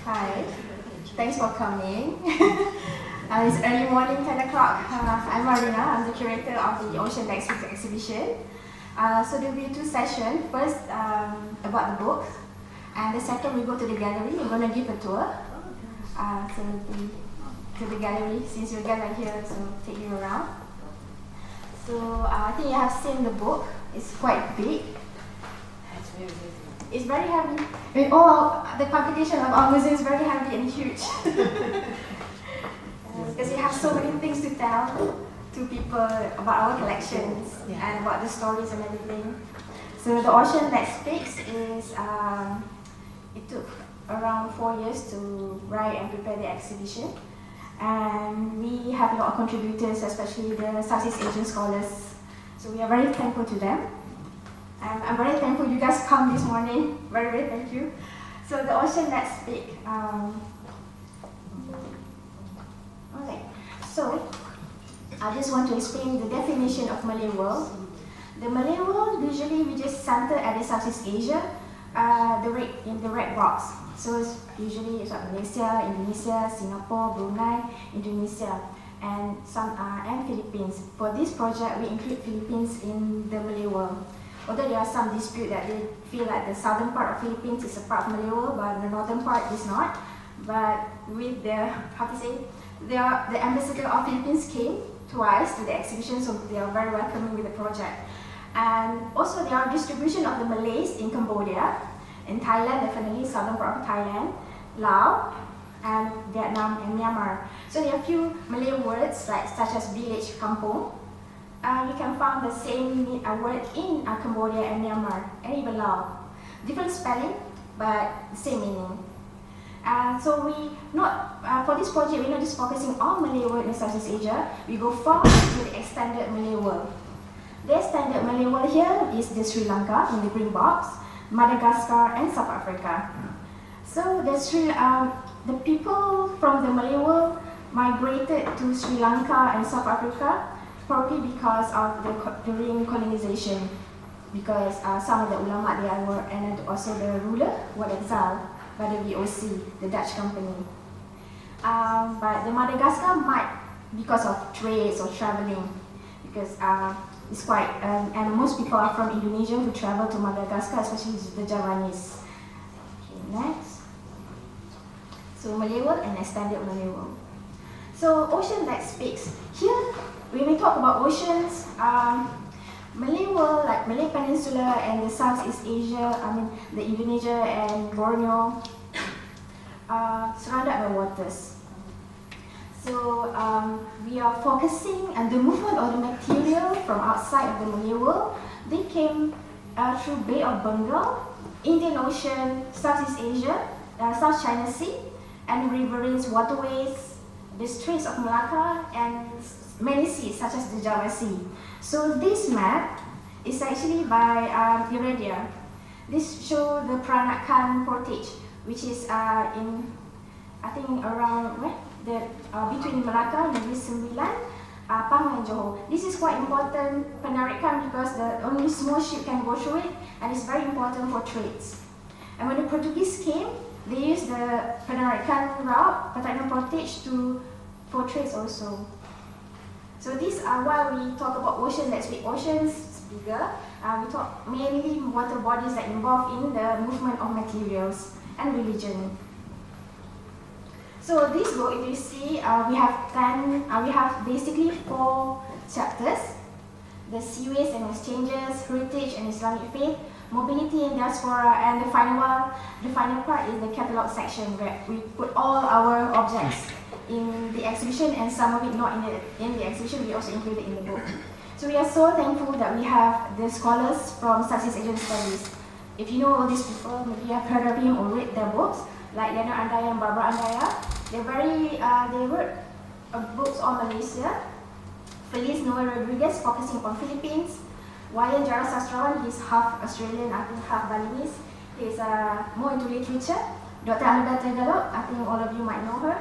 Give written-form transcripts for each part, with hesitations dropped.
Hi, thanks for coming. It's early morning, 10 o'clock. I'm Marina, I'm the curator of the Ocean Next Week exhibition. So there will be two sessions. First, about the book, and the second, we go to the gallery. We're going to give a tour. To the gallery, since you're gathered here, so take you around. So I think you have seen the book. It's quite big. It's very heavy. The publication of our museum is very heavy and huge. Because you have so many things to tell to people about our collections and about the stories and everything. So the Ocean That Speaks is, it took around 4 years to write and prepare the exhibition. And we have a lot of contributors, especially the Southeast Asian scholars. So we are very thankful to them. And I'm very thankful you guys come this morning. Very, very thank you. So the Ocean That Speaks. Okay. So I just want to explain the definition of Malay world. The Malay world, usually we just center at the Southeast Asia, in the red box. So it's usually Malaysia, Indonesia, Singapore, Brunei, Indonesia, and Philippines. For this project, we include Philippines in the Malay world. Although there are some dispute that they feel like the southern part of Philippines is a part of Malay world, but the northern part is not. But with the ambassador of Philippines came twice to the exhibition, so they are very welcoming with the project. And also there are distribution of the Malays in Cambodia, in Thailand, definitely southern part of Thailand, Laos, and Vietnam and Myanmar. So there are a few Malay words such as village, kampung. You can find the same word in Cambodia and Myanmar, and even Laos. Different spelling, but the same meaning. So for this project, we're not just focusing on Malay world in Southeast Asia, we go far into the extended Malay world. The extended Malay world here is the Sri Lanka in the green box, Madagascar, and South Africa. So the people from the Malay world migrated to Sri Lanka and South Africa probably because of during colonization, because some of the ulama there were, and also the ruler were exiled by the VOC, the Dutch company. But the Madagascar might because of trades or traveling, because it's quite, and most people are from Indonesia who travel to Madagascar, especially the Javanese. Okay, next. So Malay world and extended Malay world. So Ocean That Speaks. Here, when we talk about oceans, Malay world, like Malay Peninsula and the Southeast Asia, the Indonesia and Borneo, surrounded by waters. So we are focusing on the movement of the material from outside of the Malay world. They came through Bay of Bengal, Indian Ocean, Southeast Asia, South China Sea, and riverine waterways, the Straits of Malacca, and many seas such as the Java Sea. So this map is actually by Iradia. This shows the Peranakan portage, which is around between Malacca, Negeri Sembilan, Pahang and Johor. This is quite important, Penarikan, because the only small ship can go through it, and it's very important for trades. And when the Portuguese came, they used the Penarikan route, Penarikan portage for trades also. So these are why we talk about ocean. Let's be oceans bigger. We talk mainly water bodies that involve in the movement of materials and religion. So this book, if you see, we have basically 4 chapters: the seaways and exchanges, heritage and Islamic faith, mobility and diaspora, and the final part is the catalogue section, where we put all our objects in the exhibition, and some of it not in the exhibition, we also included in the book. So we are so thankful that we have the scholars from Southeast Asian Studies. If you know all these people, maybe you have heard of him or read their books, like Daniel Andaya and Barbara Andaya. They wrote books on Malaysia. Feliz Noel Rodriguez, focusing on Philippines. Wayan Jara Sastrawan, he's half Australian, I think half Balinese. He's more into literature. Dr. Anuda Tagalog, I think all of you might know her.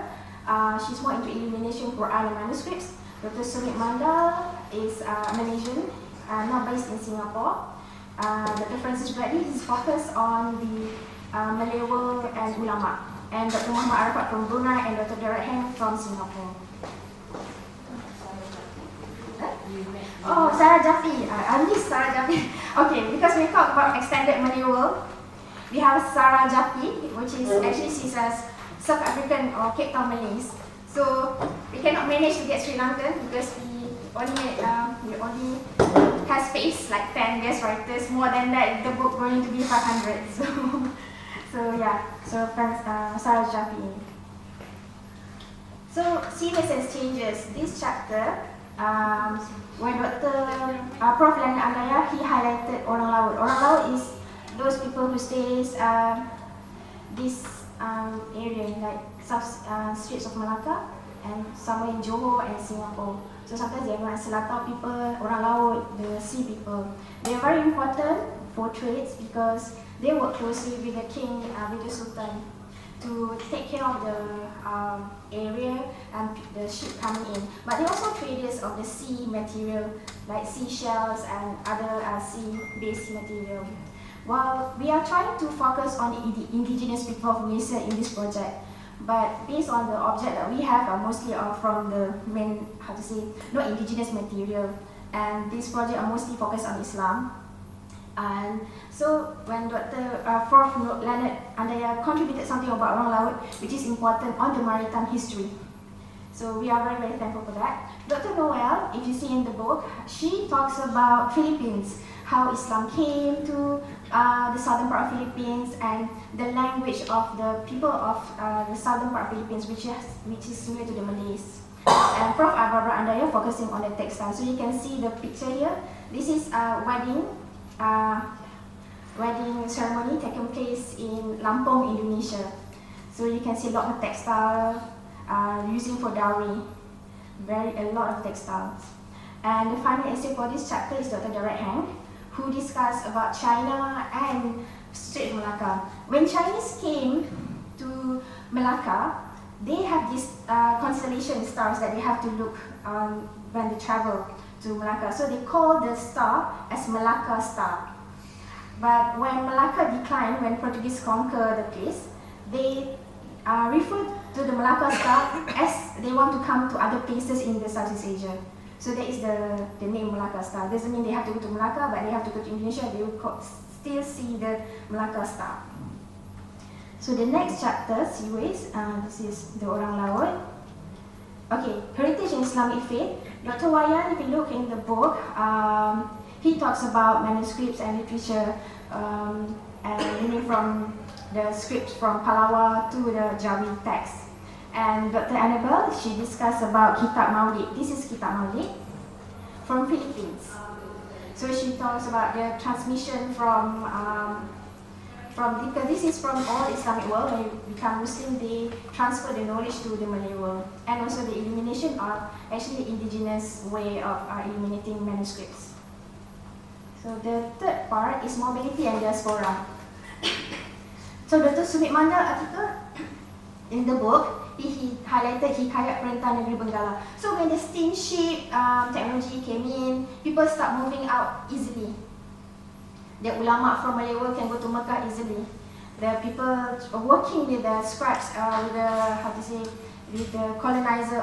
She's more into illumination, Quran and manuscripts. Dr. Sumit Mandal is Malaysian, now based in Singapore. Dr. Francis Bradley is focused on the Malay world and ulama. and Dr. Muhammad Arafat from Brunei, and Dr. Derek Heng from Singapore. Oh, Sarah Jaffi. I miss Sarah Jaffi. Okay, because we talk about extended Malay world, we have Sarah Jaffi, which is actually she's a South African or Cape Town Malays. So we cannot manage to get Sri Lankan because we only have space like 10 guest writers. More than that, the book going to be 500. So yeah. So Sarah Jaffi. So series changes. This chapter, when Prof. Lana Andaya, he highlighted orang laut. Orang laut is those people who stays this area like Straits of Malacca and somewhere in Johor and Singapore. So sometimes they are Selatan people, orang laut, the sea people. They are very important for trades because they work closely with the king, with the sultan, to take care of the area and the ship coming in. But they are also traders of the sea material like seashells and other sea-based material. Well, we are trying to focus on the indigenous people of Malaysia in this project, but based on the object that we have are mostly from the main, not indigenous material, and this project are mostly focused on Islam. And so when Prof. Leonard Andaya contributed something about orang laut, which is important on the maritime history. So we are very, very thankful for that. Dr. Noel, if you see in the book, she talks about Philippines, how Islam came to the southern part of Philippines and the language of the people of the southern part of Philippines, which is similar to the Malays. And Prof. Barbara Andaya focusing on the textile. So you can see the picture here. This is a wedding ceremony taking place in Lampung, Indonesia. So you can see a lot of textile using for dowry, a lot of textiles. And the final essay for this chapter is Dr. Derek Heng, who discussed about China and Strait of Malacca. When Chinese came to Malacca, they have these constellation stars that they have to look when they travel to Malacca. So they call the star as Malacca star. But when Malacca declined, when Portuguese conquered the place, they refer to the Malacca star as they want to come to other places in the Southeast Asia. So that is the name Malacca star. Doesn't mean they have to go to Malacca, but they have to go to Indonesia. They will still see the Malacca star. So the next chapter, series, this is the Orang Laut. Okay, heritage and Islamic faith. Dr. Wayan, if you look in the book, he talks about manuscripts and literature, and meaning from the scripts from Palawa to the Jawi text. And Dr. Annabelle, she discussed about Kitab Maulid. This is Kitab Maulid from Philippines. So she talks about the transmission because this is from all Islamic world. When you become Muslim, they transfer the knowledge to the Malay world. And also the illumination are actually indigenous way of illuminating manuscripts. So the third part is mobility and diaspora. So Dr. Sumit Mandal article in the book, he highlighted Hikayat Perintah Negeri Benggala. So when the steamship technology came in, people start moving out easily. The ulama from Malay world can go to Mecca easily. The people working with the scribes, with the colonized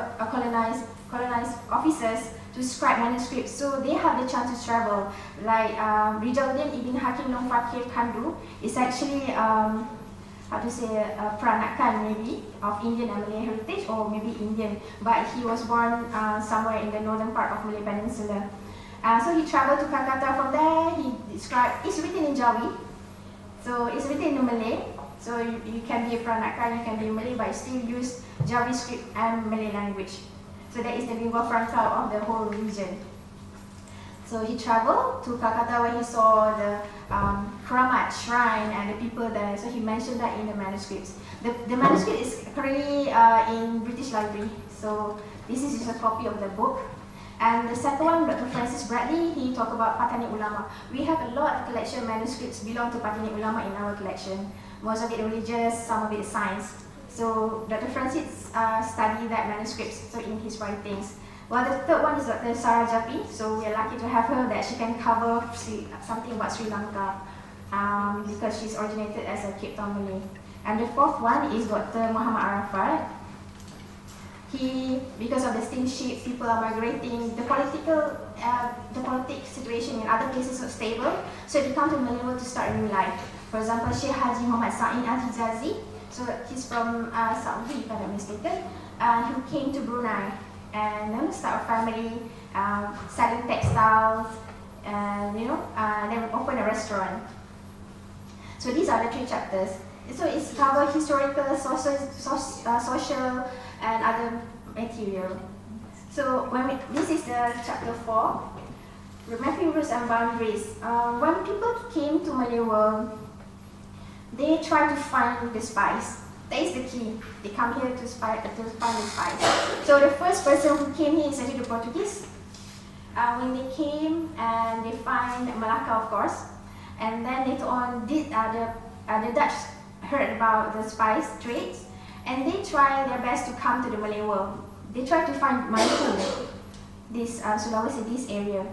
officers to scribe manuscripts. So they have the chance to travel. Like Rijaluddin Ibn Hakim Long Fakir Kandu is actually peranakan maybe of Indian and Malay heritage, or maybe Indian, but he was born somewhere in the northern part of Malay Peninsula. So he traveled to Calcutta. From there, he described, it's written in Jawi, so it's written in Malay. So you can be a peranakan, you can be Malay, but you still use Jawi script and Malay language. So that is the lingua franca of the whole region. So he traveled to Calcutta where he saw the Keramat shrine and the people there. So he mentioned that in the manuscripts. The manuscript is currently in British Library. So this is just a copy of the book. And the second one, Dr. Francis Bradley, he talked about Patani Ulama. We have a lot of collection manuscripts belong to Patani Ulama in our collection. Most of it religious, some of it science. So Dr. Francis studied that manuscripts, so in his writings. Well, the third one is Dr. Sarah Jaffi. So we are lucky to have her, that she can cover something about Sri Lanka because she's originated as a Cape Town Malay. And the fourth one is Dr. Muhammad Arafat. Because of the steamship, people are migrating. The political situation in other places was stable, so they come to Malay world to start a new life. For example, Sheikh Haji Muhammad Sa'in Al-Hijazi, so he's from Saudi, if I'm not mistaken, who came to Brunei and then start a family, selling textiles, and then open a restaurant. So these are the 3 chapters. So it's cover historical, social, and other material. So this is the chapter 4, remapping roots and boundaries. When people came to Malay world, they try to find the spice. That is the key. They come here to find the spice. So the first person who came here is actually the Portuguese. When they came and they find Malacca, of course, and then later on, the Dutch heard about the spice trades, and they try their best to come to the Malay world. They try to find Maluku, this Sulawesi, this area,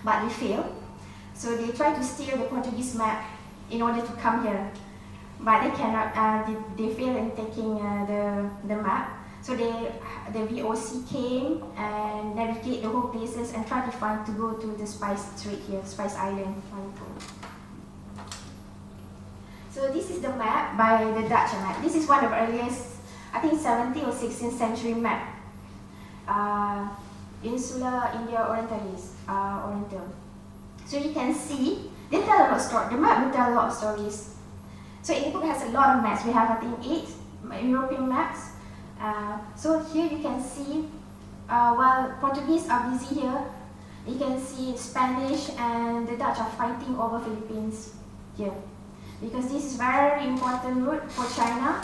but they fail. So they try to steal the Portuguese map in order to come here, but they cannot. They fail in taking the map. So the VOC came and navigate the whole places and try to go to the spice trade here, Spice Island, Maluku. So this is the map by the Dutch map. This is one of the earliest, I think 17th or 16th century map. Insula India Orientalis, Oriental. So you can see, they tell a lot of stories. The map will tell a lot of stories. So in the book has a lot of maps. We have, I think, 8 European maps. So here you can see, while Portuguese are busy here, you can see Spanish and the Dutch are fighting over Philippines here. Because this is very important route for China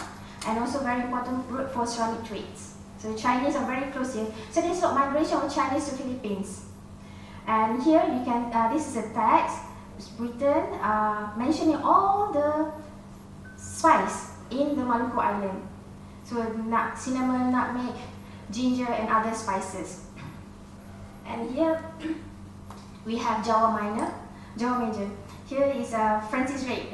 and also very important route for Islamic trades. So the Chinese are very close here. So there's a lot of migration of Chinese to Philippines. And here you can, this is a text, it's written, mentioning all the spice in the Maluku Island. So cinnamon, nutmeg, ginger, and other spices. And here we have Jawa Minor, Jawa Major. Here is Francis Drake,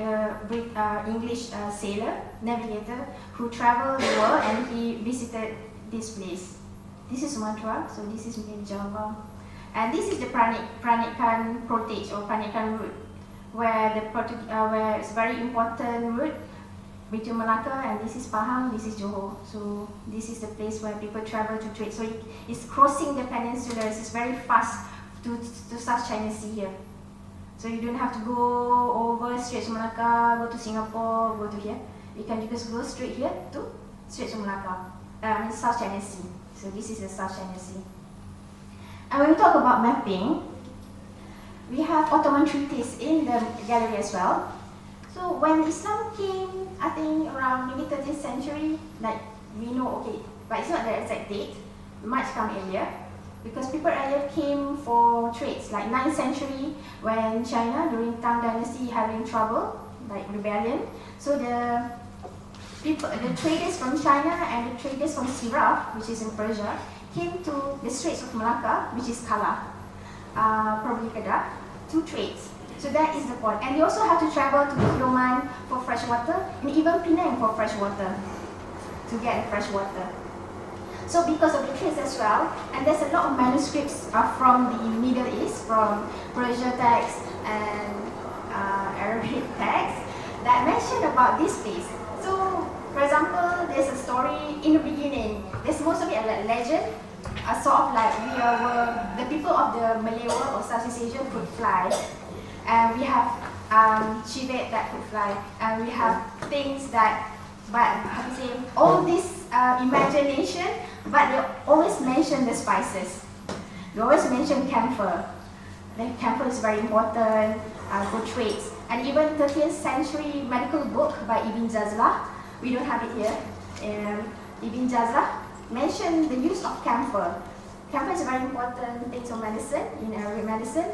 English sailor, navigator, who traveled the world and he visited this place. This is Sumatra, so this is maybe Java. And this is the Peranakan portage or Peranakan route, where where it's very important route between Malacca, and this is Pahang, this is Johor. So this is the place where people travel to trade. So it's crossing the peninsula. It's very fast to South China Sea here. So you don't have to go over straight to Malacca, go to Singapore, go to here. You can just go straight here to straight to Malacca, South China Sea. So this is the South China Sea. And when we talk about mapping, we have Ottoman treaties in the gallery as well. So when Islam came, I think around maybe 13th century, like we know, okay, but it's not the exact date, much come earlier. Because people earlier came for trades, like 9th century when China during Tang Dynasty having trouble, like rebellion. So the traders from China and the traders from Siraf, which is in Persia, came to the Straits of Malacca, which is Kala, probably Kedah, to trade. So that is the point. And they also have to travel to Ottoman for fresh water, and even Penang for fresh water, to get fresh water. So because of the trades as well, and there's a lot of manuscripts from the Middle East, from Persia texts and Arabic texts that mention about this place. So, for example, there's a story in the beginning. There's most of it a legend, sort of like the people of the Malay world or Southeast Asia could fly, and we have civet that could fly, and we have things that, but how to say, all this imagination, but they always mention the spices. They always mention camphor. The camphor is very important for trades. And even 13th century medical book by Ibn Jazlah, we don't have it here. Ibn Jazlah mentioned the use of camphor. Camphor is a very important thing for medicine, in Arabic medicine.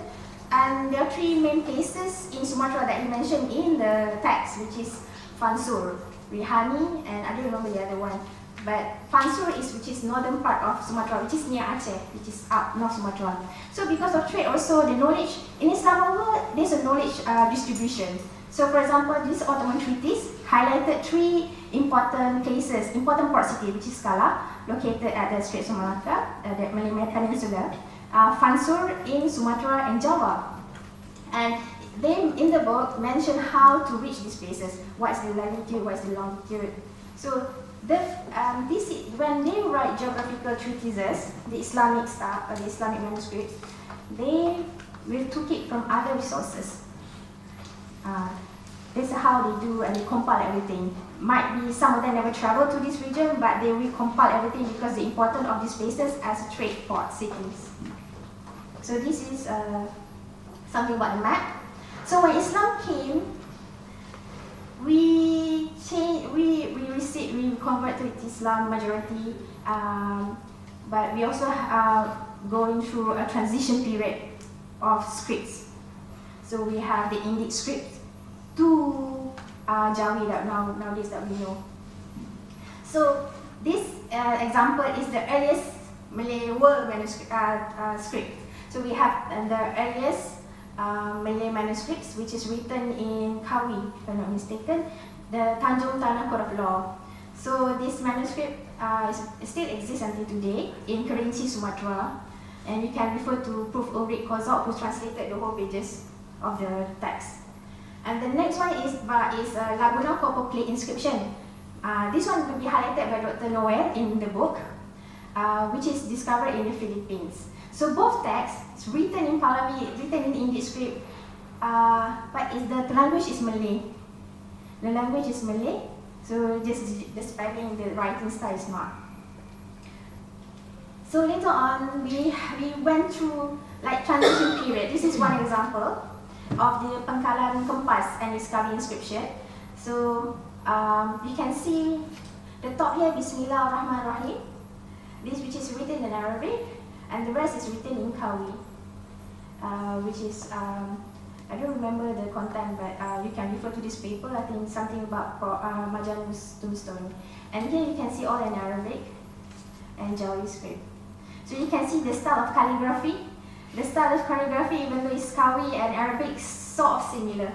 And there are 3 main places in Sumatra that he mentioned in the text, which is Fansur, Rihani, and I don't remember the other one. But Fansur which is northern part of Sumatra, which is near Aceh, which is up North Sumatra. So because of trade also, the knowledge, in Islam world, there's a knowledge distribution. So for example, this Ottoman treatise highlighted 3 important places, important port city, which is Skala, located at the Straits of Malacca, the Malay Peninsula, Fansur in Sumatra and Java. And they, in the book, mention how to reach these places. What is the latitude, what is the longitude. So when they write geographical treatises, the Islamic stuff, or the Islamic manuscripts, they will took it from other resources. This is how they do, and they compile everything. Might be some of them never travel to this region, but they will compile everything because the importance of these places as trade port cities. So this is something about the map. So when Islam came, we convert to Islam majority, but we also going through a transition period of scripts. So we have the Indic script to Jawi that nowadays that we know. So this example is the earliest Malay world manuscript script. So we have the earliest Malay manuscripts, which is written in Kawi, if I'm not mistaken, the Tanjung Tanah Court of Law. So this manuscript still exists until today in Kerinci, Sumatra, and you can refer to Prof. Ulrich Kozok, who translated the whole pages of the text. And the next one is Laguna copper plate inscription. This one will be highlighted by Dr. Noel in the book, which is discovered in the Philippines. So both texts written in Pahlavi, written in Indic script, but the language is Malay. The language is Malay, so just the spelling, the writing style is not. So later on, we went through like transition period. This is one example of the Pangkalan Kompas and Iskawi inscription. So you can see the top here, Bismillahirrahmanirrahim. This which is written in Arabic, and the rest is written in Kawi, which is, I don't remember the content, but you can refer to this paper. I think something about Majanus tombstone. And here you can see all in Arabic and Jawi script. So you can see the style of calligraphy. The style of calligraphy, even though it's Kawi and Arabic, sort of similar.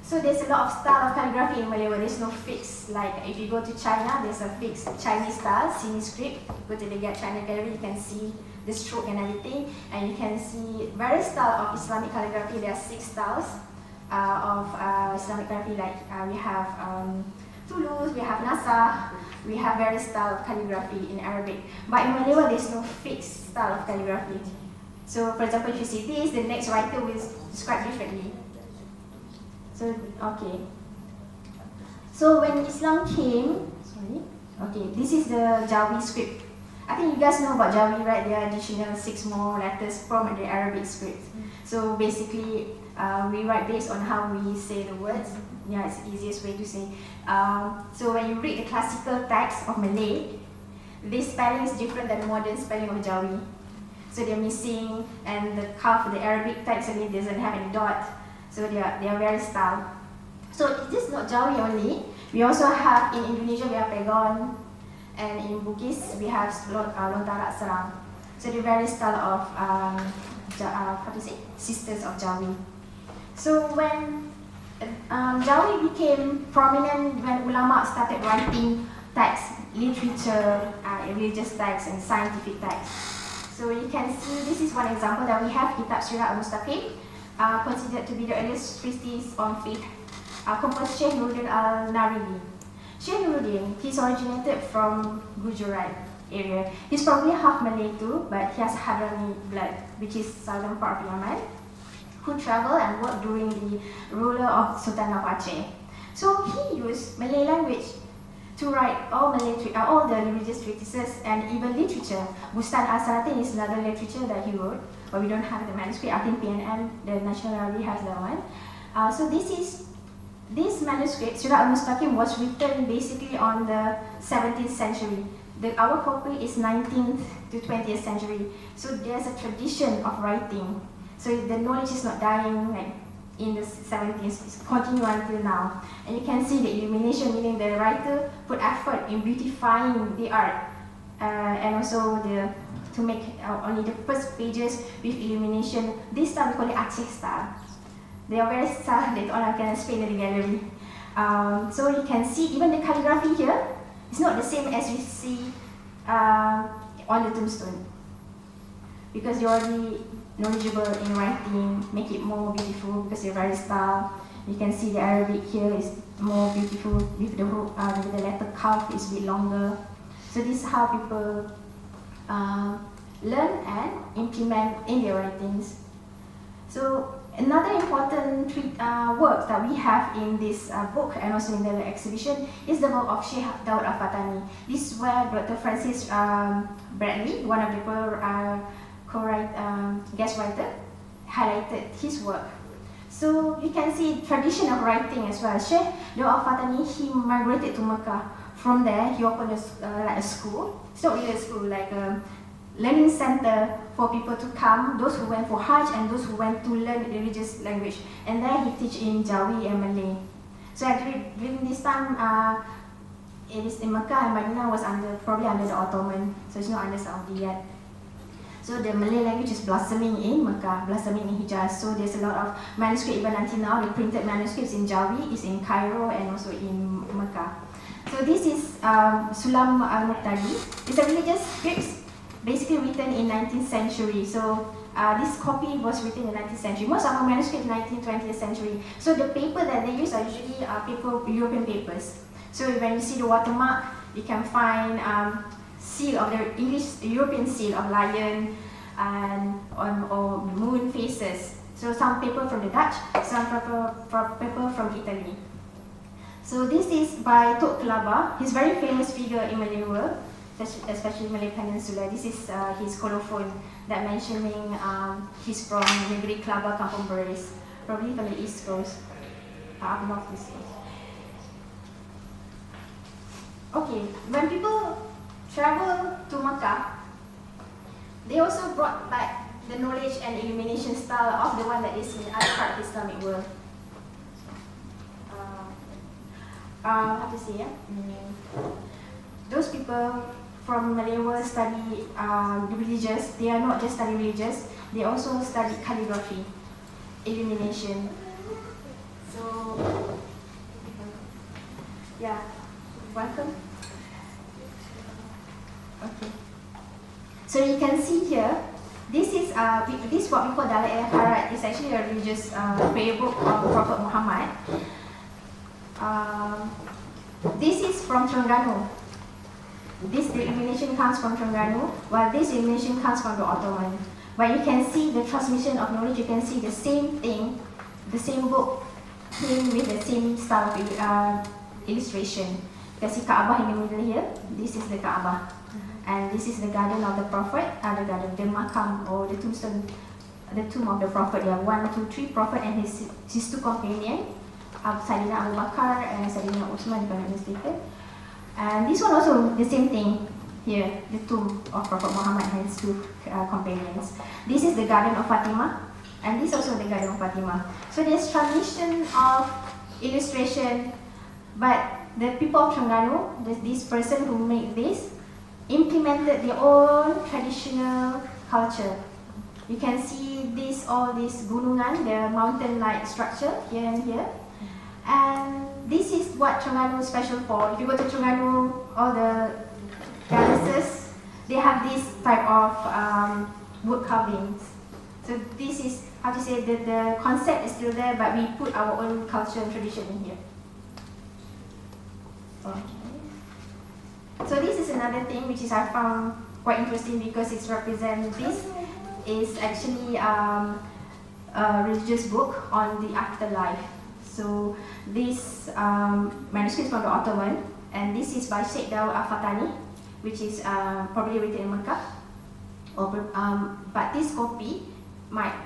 So there's a lot of style of calligraphy in Malay where there's no fixed. Like if you go to China, there's a fixed Chinese style, Sini script. Go to the China gallery, you can see the stroke and everything, and you can see various style of Islamic calligraphy. There are 6 styles of Islamic calligraphy. Like we have Toulouse, we have Nasah, we have various style of calligraphy in Arabic. But in Malay, there's no fixed style of calligraphy. So, for example, if you see this, the next writer will describe differently. So, okay. So when Islam came, this is the Jawi script. I think you guys know about Jawi, right? There are additional 6 more letters from the Arabic script. So basically, we write based on how we say the words. Yeah, it's the easiest way to say. So when you read the classical text of Malay, this spelling is different than the modern spelling of Jawi. So they're missing, and the half of the Arabic text and it doesn't have any dot. So they are very styled. So this is not Jawi only. We also have in Indonesia we have Pegon, and in Bugis we have Lontara Serang. So the various style of sisters of Jawi. So when Jawi became prominent when ulama started writing texts, literature, religious texts, and scientific texts. So you can see this is one example that we have Kitab Sirat Al-Mustaqim, considered to be the earliest treatise on faith, composed Sheikh Nuruddin Al-Naridi. Sheikh Nuruddin, he's originated from Gujarat area. He's probably half Malay too, but he has Hadrami blood, which is southern part of Yemen, who traveled and worked during the ruler of Sultan of Aceh. So he used Malay language to write all the religious treatises and even literature. Bustan Al-Salatin is another literature that he wrote, but we don't have the manuscript. I think PNM, the National Library, has that one. So this manuscript, Surat Al-Mustaqim, was written basically on the 17th century. Our copy is 19th to 20th century. So there's a tradition of writing. So the knowledge is not dying like in the 70s, it's continuing until now. And you can see the illumination, meaning the writer put effort in beautifying the art, and also to make only the first pages with illumination. This style we call it Aceh style. They are very subtle, later on I can explain in the gallery. So you can see even the calligraphy here, it's not the same as we see on the tombstone. Because you're already knowledgeable in writing, make it more beautiful because you're very style. You can see the Arabic here is more beautiful with the letter curve is a bit longer. So this is how people learn and implement in their writings. So another important work that we have in this book and also in the exhibition is the work of Sheikh Daud Al-Fatani. This is where Dr. Francis Bradley, one of the guest writer, highlighted his work. So you can see tradition of writing as well. Sheikh Daud Al-Fatani, he migrated to Mecca. From there, he opened like a school. It's not really a school, like a learning center for people to come, those who went for Hajj and those who went to learn religious language. And there he teach in Jawi and Malay. So during this time, it is in Mecca and Medina was probably under the Ottoman, so it's not under Saudi yet. So the Malay language is blossoming in Mecca, blossoming in Hijaz. So there's a lot of manuscripts even until now. The printed manuscripts in Jawi is in Cairo and also in Mecca. So this is Sulam al-Muqtadi. It's a religious script, basically written in 19th century. So this copy was written in 19th century. Most of our manuscripts 19th, 20th century. So the paper that they use are usually European papers. So when you see the watermark, you can find seal of the European seal of lion and or moon faces. So some paper from the Dutch, some paper from Italy. So this is by tughra. He's a very famous figure in Malay world, especially Malay Peninsula. This is his colophon that mentioning he's from Negeri Kelaba, Kampung Beris, probably from the East Coast, up north East Coast. Okay, when people travel to Mecca, they also brought back the knowledge and illumination style of the one that is in other part of the Islamic world. How to say, those people from Malay world study religious. They are not just study religious, they also study calligraphy, illumination. So, yeah, welcome. Okay. So you can see here, this is what we call Dalai al-Harat. It's actually a religious prayer book of Prophet Muhammad. This is from Terengganu. This illumination comes from Terengganu, while this illumination comes from the Ottoman. But you can see the transmission of knowledge. You can see the same thing, the same book, came with the same style of illustration. You can see Kaabah in the middle here. This is the Kaabah. And this is the garden of the Prophet, the Makam or the tombstone, the tomb of the Prophet. There are 1, 2, 3 Prophet and his 2 companions, Sayyidina Abu Bakar and Sayyidina Uthman, if I'm not mistaken. And this one also the same thing here, the tomb of Prophet Muhammad and his 2 companions. This is the garden of Fatima, and this also the garden of Fatima. So there's tradition of illustration, but the people of Terengganu, this person who made this, implemented their own traditional culture. You can see all this gunungan, the mountain-like structure here and here. And this is what Terengganu is special for. If you go to Terengganu, all the palaces, they have this type of wood carvings. So this is, how to say, the concept is still there, but we put our own culture and tradition in here. Okay. So this is another thing which I found quite interesting because it's this is actually a religious book on the afterlife. So this manuscript is from the Ottoman, and this is by Sheikh Daud Al-Fatani, which is probably written in Mecca. But this copy might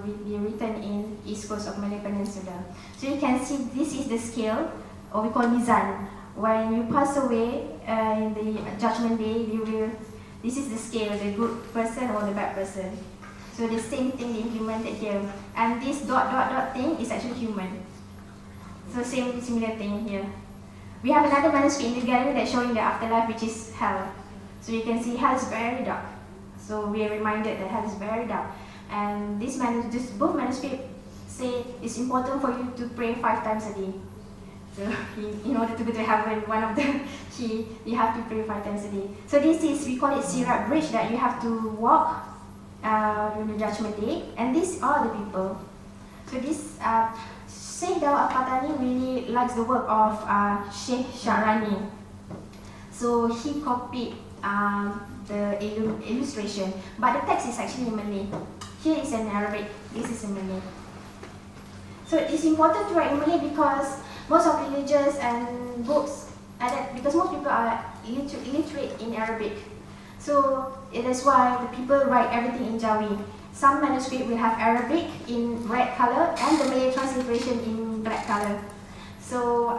be written in East Coast of Malay Peninsula. So you can see this is the scale, or we call mizan. When you pass away in the judgment day, this is the scale, the good person or the bad person. So the same thing they implemented here. And this ... thing is actually human. So similar thing here. We have another manuscript in the gallery that's showing the afterlife, which is hell. So you can see hell is very dark. So we are reminded that hell is very dark. And both manuscripts say it's important for you to pray 5 times a day. So in order to go to heaven, one of the key, you have to pray 5 times a day. So this is, we call it Sirat Bridge, that you have to walk during the Judgment Day, and these are the people. So this Sheikh Dawud Al-Fatani really likes the work of Sheikh Sharani. So he copied the illustration, but the text is actually in Malay. Here is in Arabic, this is in Malay. So it's important to write in Malay because most of religions and books, because most people are illiterate in Arabic. So it is why the people write everything in Jawi. Some manuscript will have Arabic in red color and the Malay transliteration in black color. So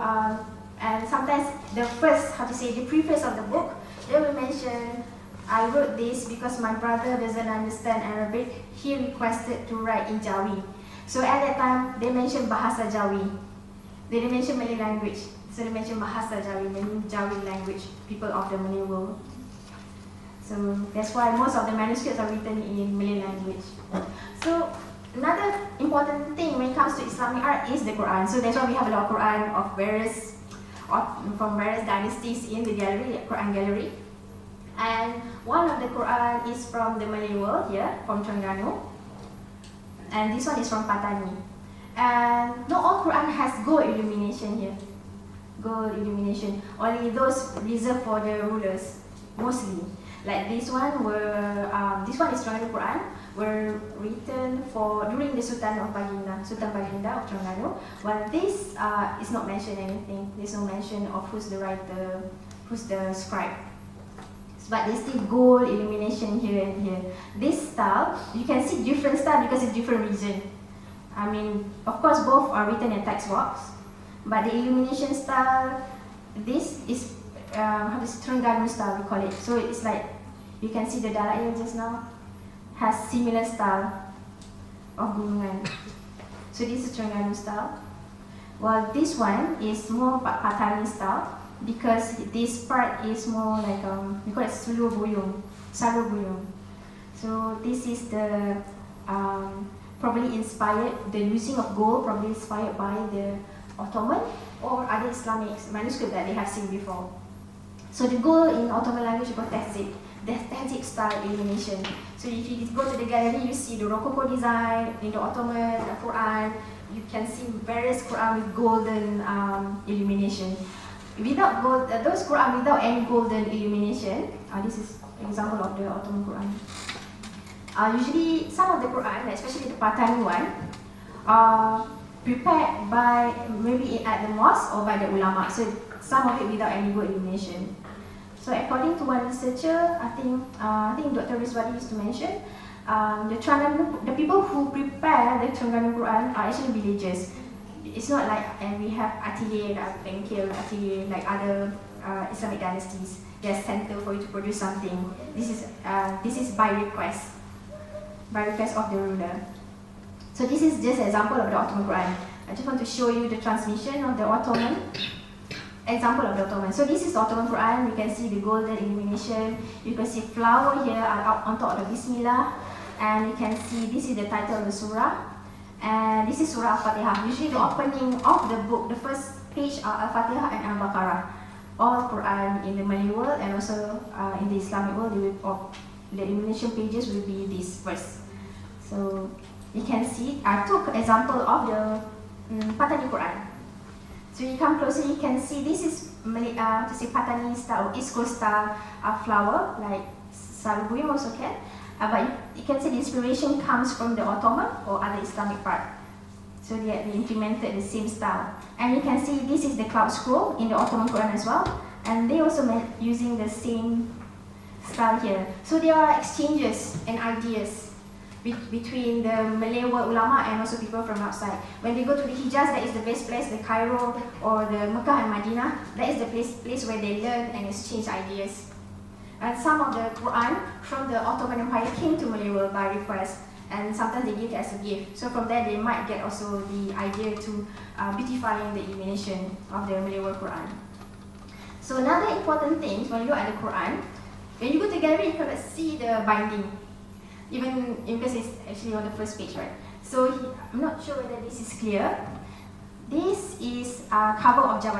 and sometimes the preface of the book, they will mention, I wrote this because my brother doesn't understand Arabic. He requested to write in Jawi. So at that time, they mentioned Bahasa Jawi. They didn't mention Malay language. So they mentioned Bahasa Jawi, meaning Jawi language, people of the Malay world. So that's why most of the manuscripts are written in Malay language. So another important thing when it comes to Islamic art is the Quran. So that's why we have a lot of Quran from various dynasties in the gallery, Quran gallery. And one of the Quran is from the Malay world here, from Terengganu. And this one is from Patani. And not all Quran has gold illumination here. Gold illumination. Only those reserved for the rulers, mostly. Like this one is Terengganu Quran, were written during the Sultan Baginda of Terengganu. While this is not mentioned anything. There's no mention of who's the writer, who's the scribe. But there's still gold illumination here and here. This style, you can see different style because it's different region. I mean, of course, both are written in text box, but the illumination style, this is Terengganu style, we call it. So it's like, you can see the Dalail just now has similar style of gunungan. So this is Terengganu style. While this one is more Patani style, because this part is more like we call it Salur Buyung. So this is the probably inspired, the using of gold probably inspired by the Ottoman or other Islamic manuscript that they have seen before. So the gold in Ottoman language is called Tehzik style illumination. So if you go to the gallery, you see the Rococo design in the Ottoman, the Quran. You can see various Quran with golden illumination. Without gold, those Quran without any golden illumination, this is an example of the Ottoman Quran. Usually, some of the Quran, especially the Patani one, are prepared by maybe at the mosque or by the ulama. So some of it without any gold illumination. So according to one researcher, I think Dr. Rizwadi used to mention, the people who prepare the Terengganu Quran are actually villagers. It's not like we have atelier, atelier like other Islamic dynasties. There's center for you to produce something. This is by request of the ruler. So this is just an example of the Ottoman Quran. I just want to show you the transmission of the Ottoman. Example of the Ottoman. So this is the Ottoman Quran. You can see the golden illumination. You can see flower here on top of the Bismillah, and you can see this is the title of the surah. And this is Surah Al-Fatihah. Usually the opening of the book, the first page are Al-Fatihah and Al-Baqarah. All Quran in the Malay world and also in the Islamic world, the illumination pages will be this verse. So you can see, I took example of the Patani Quran. So you come closer, you can see this is Patani style, East Coast style flower, like Salbuyum also can. But you can see the inspiration comes from the Ottoman or other Islamic part. So they implemented the same style. And you can see this is the cloud scroll in the Ottoman Quran as well. And they also using the same style here. So there are exchanges and ideas between the Malay world ulama and also people from outside. When they go to the Hijaz, that is the best place, the Cairo or the Mecca and Medina, that is the place where they learn and exchange ideas. And some of the Quran from the Ottoman Empire came to Malay world by request, and sometimes they give it as a gift. So from there they might get also the idea to beautifying the illumination of the Malay world Quran. So another important thing when you look at the Quran, when you go to the gallery, you cannot see the binding, even because it's actually on the first page, right? So I'm not sure whether this is clear. This is a cover of Java